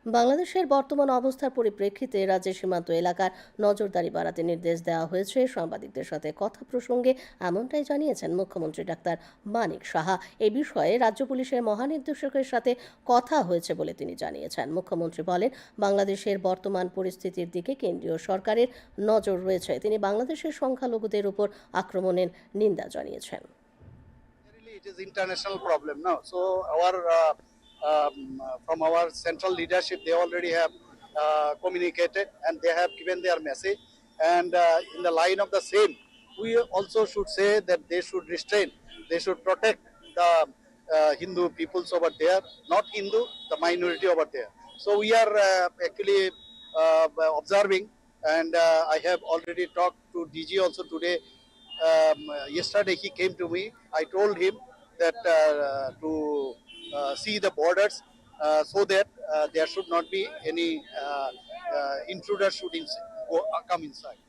বাংলাদেশের বর্তমান অবস্থার পরিপ্রেক্ষিতে রাজ্যের সীমান্ত এলাকার নজরদারি বাড়াতে নির্দেশ দেওয়া হয়েছে। সাংবাদিকদের সাথে কথা প্রসঙ্গে এমনটাই জানিয়েছেন মুখ্যমন্ত্রী ডাক্তার মানিক সাহা। এ বিষয়ে রাজ্য পুলিশের মহানির্দেশকের সাথে কথা হয়েছে বলে তিনি জানিয়েছেন। মুখ্যমন্ত্রী বলেন, বাংলাদেশের বর্তমান পরিস্থিতির দিকে কেন্দ্রীয় সরকারের নজর রয়েছে। তিনি বাংলাদেশের সংখ্যালঘুদের উপর আক্রমণের নিন্দা জানিয়েছেন। It is international problem now. So from our central leadership, they already have communicated and they have given their message. And in the line of the same, we also should say that they should restrain, they should protect the Hindu peoples over there, not Hindu, the minority over there. So we are actually observing, and I have already talked to DG also today. Yesterday he came to me. I told him that to see the borders so that there should not be any intruder should come inside.